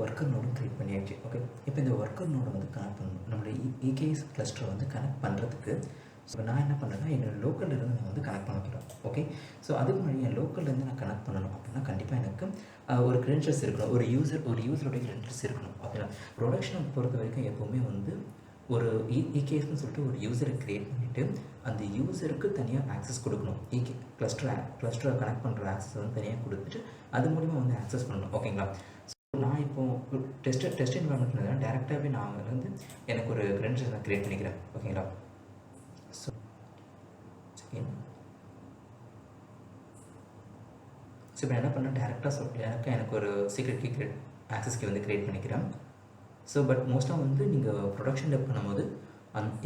Worker நோடும் create பண்ணியாச்சு. Okay, இப்போ இந்த ஒர்க்கர் நோடை வந்து கனெக்ட் பண்ணணும். நம்மளுடைய EKS கிளஸ்டரை வந்து கனெக்ட் பண்ணுறதுக்கு ஸோ நான் என்ன பண்ணுறேன்னா, என்னோடய லோக்கல்லேருந்து நான் வந்து கனெக்ட் பண்ண போகிறேன். ஓகே, ஸோ அதுக்கு முன்னாடி என் லோக்கல்லேருந்து நான் கனெக்ட் பண்ணணும் அப்படின்னா கண்டிப்பாக எனக்கு ஒரு கிரெடென்ஷியல்ஸ் இருக்கணும். ஒரு யூசருடைய கிரெடென்ஷியல்ஸ் இருக்கணும். ஓகேங்களா? ப்ரொடக்ஷனை பொறுத்த வரைக்கும் எப்போவுமே வந்து ஒரு EKSன்னு சொல்லிட்டு ஒரு யூசரை க்ரியேட் பண்ணிவிட்டு அந்த யூசருக்கு தனியாக ஆக்சஸ் கொடுக்கணும். கிளஸ்டரை கனெக்ட் பண்ணுற ஆக்சஸ் வந்து தனியாக கொடுத்துட்டு அது மூலிமா வந்து ஆக்சஸ் பண்ணணும். ஓகேங்களா? ஸோ நான் இப்போது டெஸ்ட் என்வரான்மெண்ட்ல டேரெக்டாகவே நான் வந்து எனக்கு ஒரு கிரெடென்ஷியல்ஸ் நான் க்ரியேட் பண்ணிக்கிறேன். ஓகேங்களா? ஸோ இப்போ என்ன பண்ணேன், டேரெக்டாக எனக்கு ஒரு சீக்ரெட் கீ ஆக்சஸ் கீ வந்து க்ரியேட் பண்ணிக்கிறேன். ஸோ பட் மோஸ்ட்டாக வந்து நீங்கள் ப்ரொடக்ஷன் டெப் பண்ணும்போது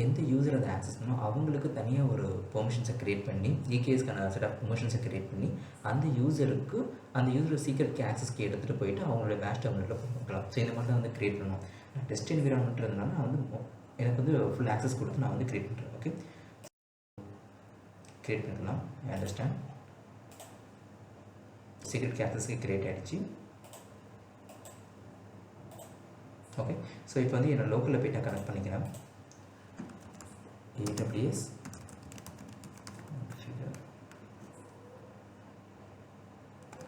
எந்த யூசர் அதை ஆக்சஸ் பண்ணணும் அவங்களுக்கு தனியாக ஒரு பெர்மிஷன்ஸை க்ரியேட் பண்ணி EKSக்கான செட் ஆஃப் பெர்மிஷன்ஸை க்ரியேட் பண்ணி அந்த user secret key access key எடுத்துகிட்டு போயிட்டு அவங்களோட பேஷ் டெர்மினலில் கொடுக்கலாம். ஸோ இந்த மாதிரி தான் வந்து க்ரியேட் பண்ணணும். டெஸ்ட் என்விரான்மெண்ட்றதுனால நான் வந்து எனக்கு வந்து ஃபுல் ஆக்சஸ் கொடுத்து நான் வந்து க்ரியேட் பண்ணுறேன். ஓகே, க்ரியேட் பண்ணிக்கலாம். I understand. சீக்ரெட் கீ ஆக்சஸ்க்கு க்ரியேட் ஆகிடுச்சு. ஓகே, ஸோ இப்போ வந்து என்னோட லோக்கலில் போய்ட்டு நான் கனெக்ட் பண்ணிக்கிறேன். AWS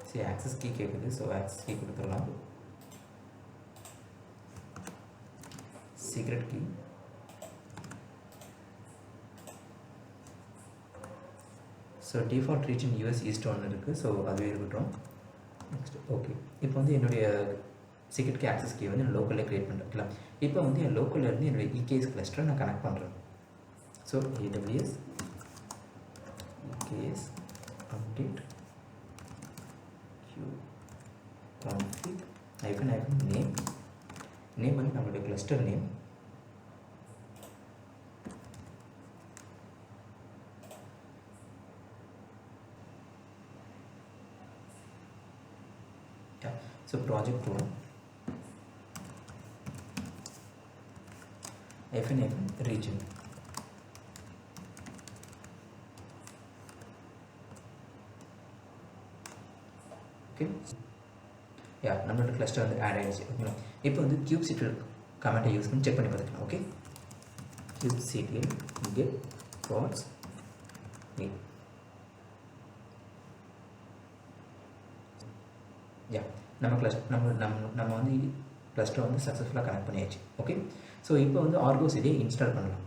சரி, ஆக்சஸ் கீ கேட்குது. ஸோ ஆக்சஸ் கீ கொடுத்துடலாம். Secret key so default region US east ஒன்று இருக்குது. ஸோ அதுவே இருக்கட்டும். நெக்ஸ்ட் ஓகே, இப்போ வந்து என்னுடைய சீக்ரெட் கீ ஆக்சஸ் கீ வந்து லோக்கலில் க்ரியேட் பண்ணிருக்கலாம். இப்போ வந்து என் லோக்கலில் இருந்து என்னுடைய EKS கிளஸ்டரை நான் கனெக்ட் பண்ணுறேன். So AWS EKS update config name வந்து நம்மளுடைய cluster name. So project role region. Okay, நம்மளோட கிளஸ்டர் வந்து ஆட் ஆகிடுச்சு. ஓகேங்களா? இப்போ வந்து kubectl கமெண்ட்டை யூஸ் பண்ணி செக் பண்ணி பார்த்துக்கலாம். Okay, kubectl get pods name. நம்ம வந்து கிளஸ்டர் வந்து சக்ஸஸ்ஃபுல்லாக கனெக்ட் பண்ணியாச்சு. ஓகே, ஸோ இப்போ வந்து ஆர்கோ சிடியை இன்ஸ்டால் பண்ணலாம்.